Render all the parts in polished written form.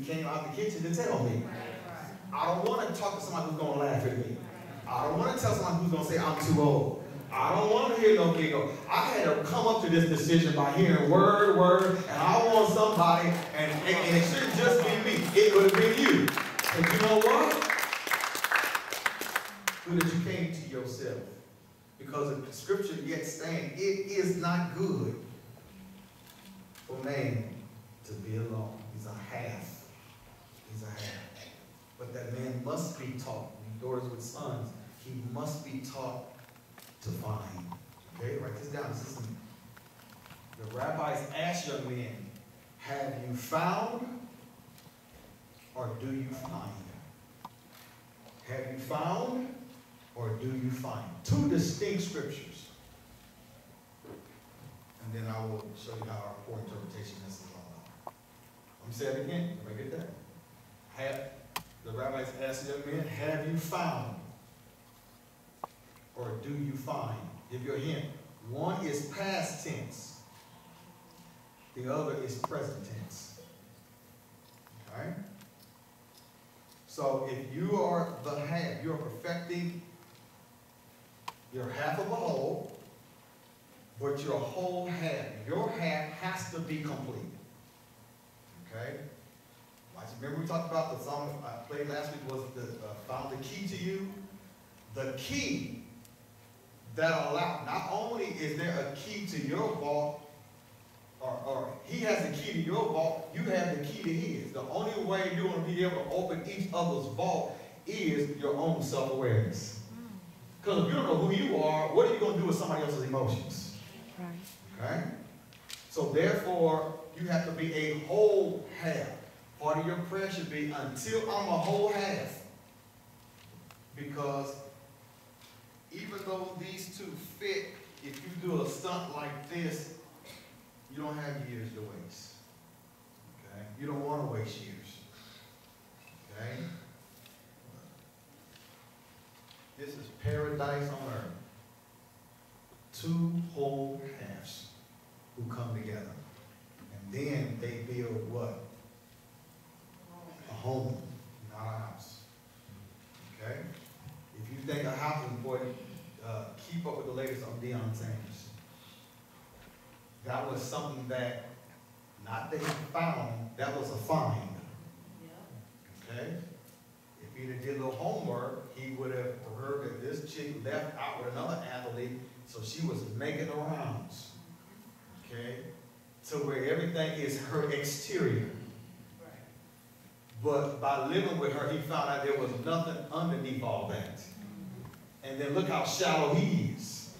came out the kitchen to tell me. I don't want to talk to somebody who's going to laugh at me. I don't want to tell somebody who's going to say I'm too old. I don't want to hear no giggle. I had to come up to this decision by hearing word, and I want somebody, and it shouldn't just be me. It would have been you. And you know what? Good that you came to yourself. Because the scripture yet stands, it is not good for man to be alone. He's a half. He's a half. But that man must be taught. Daughters with sons, he must be taught to find. Okay, write this down. This is the rabbis asked young men, have you found or do you find? Have you found or do you find? Two distinct scriptures. And then I will show you how our core interpretation is all about. Let me say it again. Everybody get that? The rabbis asked the young men, have you found or do you find? Give you a hint. One is past tense. The other is present tense. Okay? So if you are the half, you are perfecting your half of a whole, but your whole half, your half has to be complete. Okay? Remember we talked about the song I played last week was found the key to you? The key that allows, not only is there a key to your vault, or he has the key to your vault, you have the key to his. The only way you're going to be able to open each other's vault is your own self-awareness. Because if you don't know who you are, what are you going to do with somebody else's emotions? Right. Okay? So therefore, you have to be a whole half. Part of your prayer should be, until I'm a whole half. Because even though these two fit, if you do a stunt like this, you don't have years to waste. Okay? You don't want to waste years. Okay? This is paradise on earth. Two whole halves who come together. And then they build what? A home, not a house. Okay? If you think a house is important, keep up with the latest on Deion Sanders. That was something that, not that he found, that was a find. Okay? If he'd have did a little homework, he would have heard that this chick left out with another athlete, so she was making the rounds. Okay? To where everything is her exterior. But by living with her, he found out there was nothing underneath all that. And then look how shallow he is.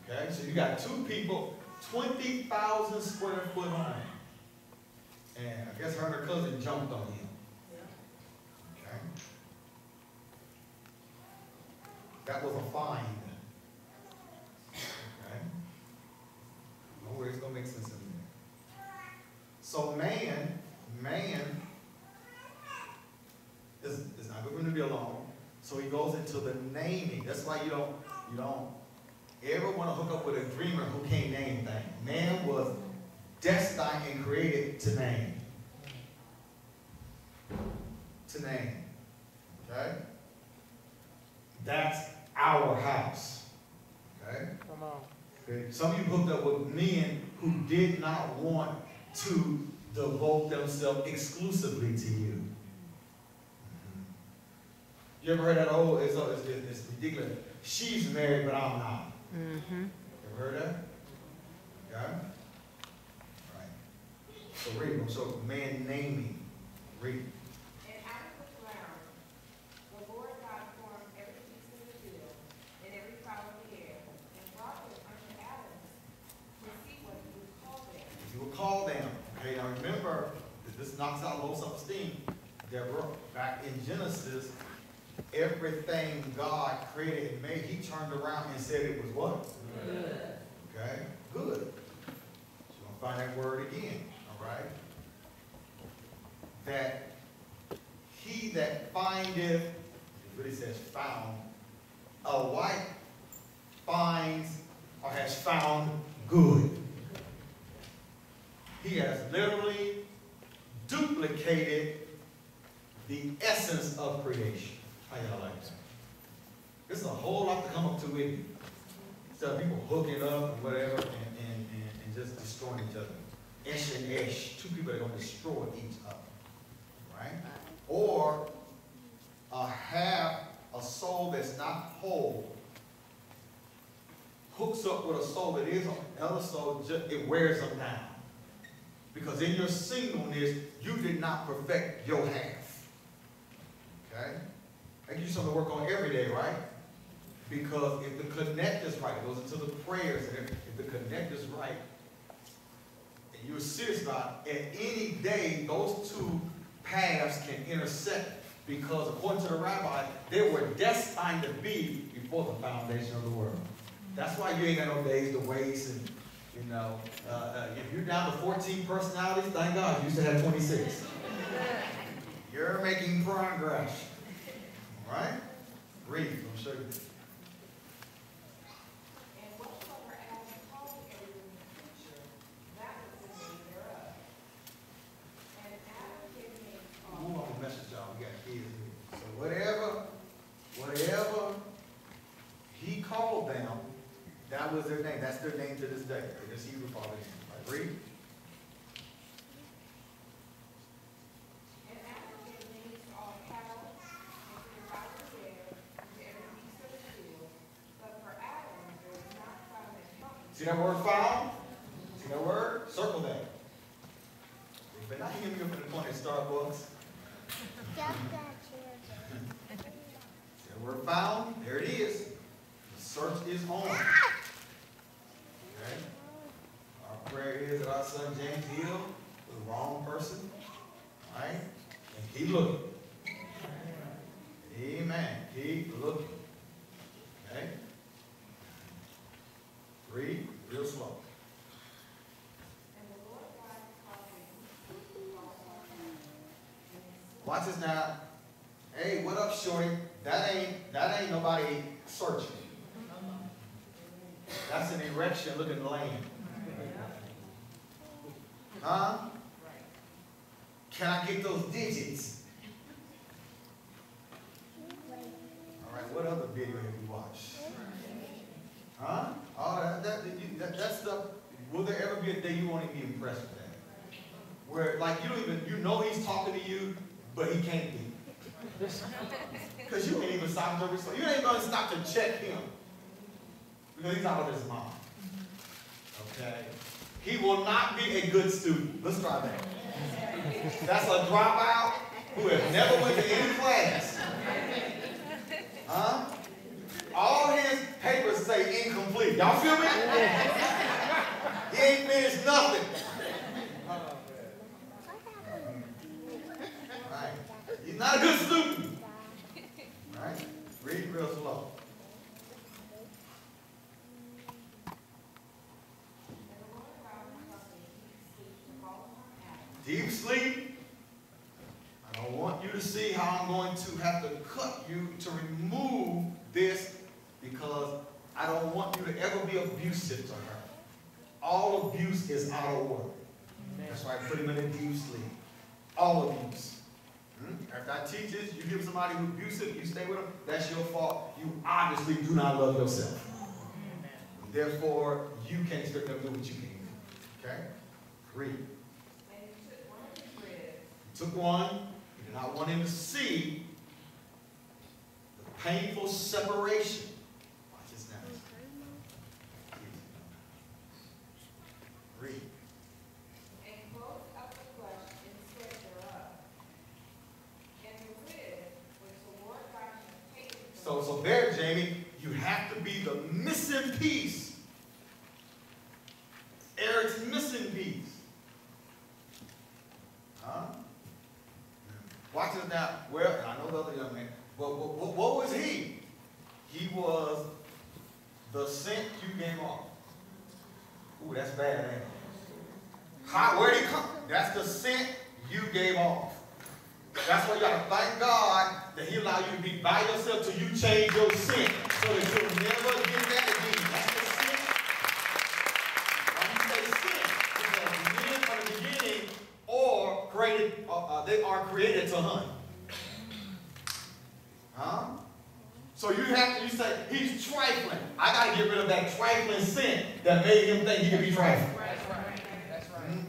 Okay? So you got two people, 20,000 square foot home. And I guess her and her cousin jumped on him. Okay? That was a find. Okay? No worries, it's going to make sense in a minute. So man is not going to be alone. So he goes into the naming. That's why you don't ever want to hook up with a dreamer who can't name things. Man was destined and created to name. To name. Okay? That's our house. Okay? Come on. Okay. Some of you hooked up with men who did not want to devote themselves exclusively to you. You ever heard that? Oh, it's ridiculous. She's married, but I'm not. Mm-hmm. Ever heard that? Okay? All right. So read. So man naming. Read. And out of the ground, the Lord God formed every beast of the field and every fowl of the air, and brought them unto Adam to see what he would call them. You would call them. Okay, now remember, this knocks out low self-esteem. Deborah, back in Genesis, everything God created and made, he turned around and said it was what? Good. Okay? Good. So you're going to find that word again. All right? That he that findeth, it really says found, a wife finds or has found good. He has literally duplicated duplicated the essence of creation. How y'all like that? This is a whole lot to come up to with you. Instead of people hooking up and whatever and just destroying each other. Esh and esh. Two people that are going to destroy each other. Right? Or have a soul that's not whole hooks up with a soul that is another soul, it wears them down. Because in your singleness, you did not perfect your half. Okay? That gives you something to work on every day, right? Because if the connect is right, it goes into the prayers, and if the connect is right, and you're serious about it, at any day, those two paths can intersect. Because according to the rabbi, they were destined to be before the foundation of the world. That's why you ain't got no days to waste. And, you know, if you're down to 14 personalities, thank God you used to have 26. You're making progress. All right? Read. I'll show you. And whatsoever Adam called everything creature, that was the name thereof. And Adam gave names called. Move on the message, y'all. We got kids here. So whatever he called them, that was their name. That's their name to this day. They just Hebrew father name. Right? Read. And Adam gave names to all cattle, and to the fowl of the air, and to every beast of the field. But for Adam there was not found a helpmate. See that word found? See that word? Circle that. You better not hear me up in the corner at Starbucks. See that word found? There it is. The search is on. Okay? Our prayer is that our son James healed the wrong person. All right? And keep looking. Amen. Keep looking. Okay? Read real slow. And the Lord God caused a deep Watch this now. Hey, what up, shorty? That ain't nobody searching. That's an erection looking lame. Huh? Can I get those digits? All right, what other video have you watched? Huh? All that stuff. Will there ever be a day you won't even be impressed with that? Where, like, you know he's talking to you, but he can't be. Because you ain't even stop to respond. You ain't going to stop to check him. Because he's out of his mind. Okay? He will not be a good student. Let's try that. That's a dropout who has never went to any class. Huh? All his papers say incomplete. Y'all feel me? He ain't finished nothing. Right. He's not a good student. Right? Read real slow. Deep sleep. I don't want you to see how I'm going to have to cut you to remove this because I don't want you to ever be abusive to her. All abuse is out of order. That's why I put him in a deep sleep. All abuse. After I teach this, you give somebody who's abusive, you stay with them, that's your fault. You obviously do not love yourself. Therefore, you can't expect them to do what you can do. Okay? Read. Took one, you did not want him to see the painful separation. Watch this now. Read. And closed up the flesh instead thereof. And the rib which the Lord God hath taken from So there, Jamie, you have to be the missing piece. Eric's missing piece. Huh? Watch this now. Well, I know the other young man. But what was he? He was the scent you gave off. Ooh, that's bad, ain't it? How, where'd he come? That's the scent you gave off. That's why you got to thank God that he allowed you to be by yourself till you change your scent so that you'll never get that again. That's the scent. Why do you say scent? Because men from the beginning or created they are created to hunt. Huh? So you say, he's trifling. I got to get rid of that trifling sin that made him think he could be trifling. That's right. That's right. Hmm?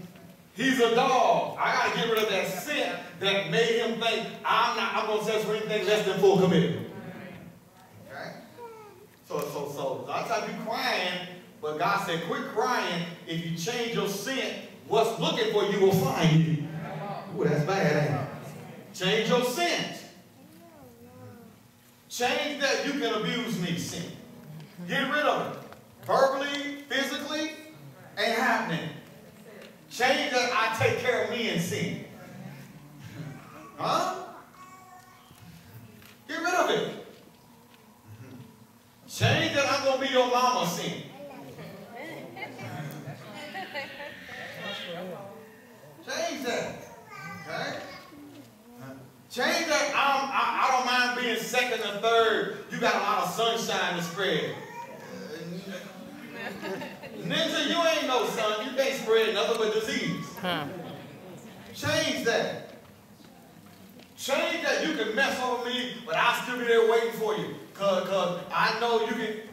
He's a dog. I got to get rid of that sin that made him think I'm going to settle for anything less than full commitment. Okay? So a lot of times you're crying, but God said, quit crying. If you change your sin, what's looking for you will find you. Ooh, that's bad, ain't it? Change your sins. Change that you can abuse me sin. Get rid of it. Verbally, physically, ain't happening. Change that I take care of me in sin. Huh? Get rid of it. Change that I'm going to be your mama sin. Change that. Okay? Change that I don't mind being second or third. You got a lot of sunshine to spread. Ninja, you ain't no sun. You can't spread nothing but disease. Change that. Change that you can mess over me, but I'll still be there waiting for you. Because I know you can.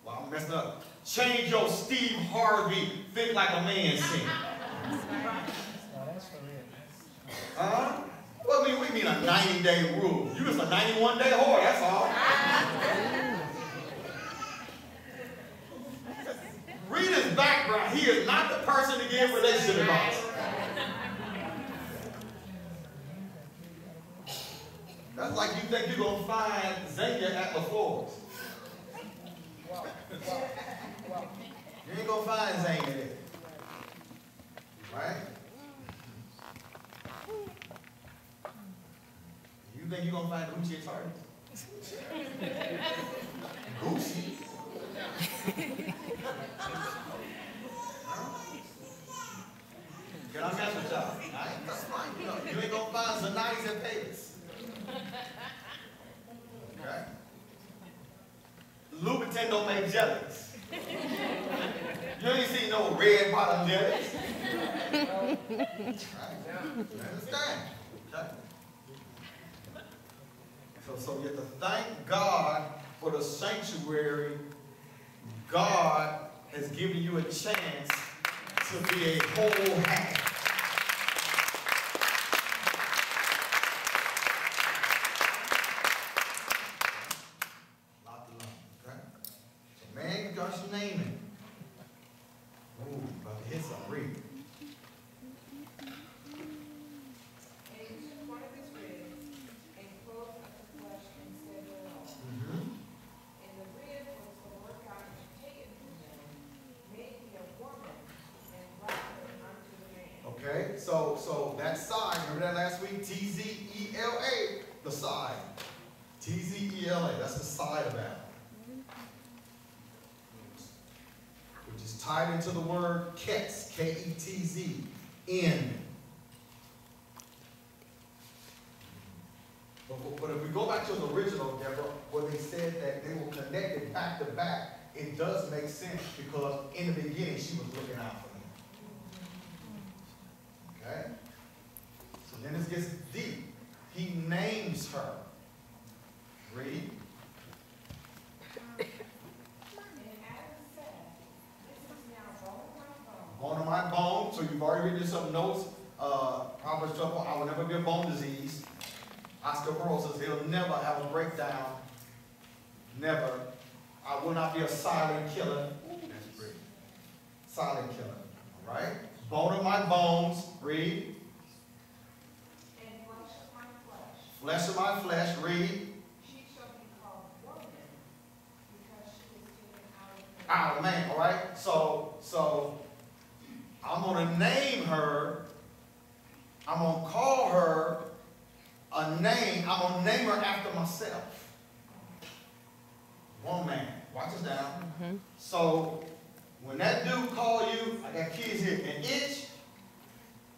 Well, I'm messing up. Change your Steve Harvey, think like a man sin. Huh? What do we mean a 90-day rule? You just a 91-day whore, that's all. Read his background. He is not the person to give relationship advice. That's like you think you're going to find Zanga at LaForest. You ain't going to find Zanga there. Right? You think you're going to find Gucci at Target? Gucci? Can I mess with y'all? That's fine. You ain't going to find Zanites at Pavis. Okay? Louboutin don't make jellies. You ain't seen no red bottom jellies. Right? You understand? Okay? So you have to thank God for the sanctuary. God has given you a chance to be a whole half. Lot to learn, okay? So man, you got your name in it. Ooh, about to hit something. Read. Okay, so that side, remember that last week? T-Z-E-L-A, the side. T-Z-E-L-A, that's the side of that. Which is tied into the word ketz, K-E-T-Z, in. But if we go back to the original, Deborah, where they said that they were connected back to back, it does make sense because in the beginning she was looking out for him. Okay? So then it gets deep. He names her. Read. And Adam said, this is now bone of my bone. Bone of my bone. So you've already written some notes. Proverbs 12, I will never be a bone disease. Osteoporosis, he'll never have a breakdown. Never. I will not be a silent killer. That's great. Silent killer. All right? Bone of my bones. Read. And flesh of my flesh. Flesh of my flesh. Read. She shall be called woman because she was taken out of man. Man. All right? So I'm going to name her. I'm going to call her a name. I'm going to name her after myself. Woman. Watch this down. So when that dude call you, I got kids here, an itch,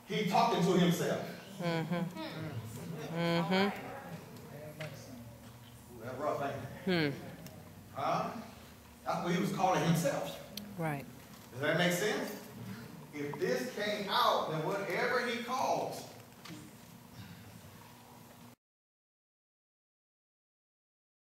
he talking to himself. Ooh, that rough, ain't it? Huh? That's what he was calling himself. Right. Does that make sense? If this came out, then what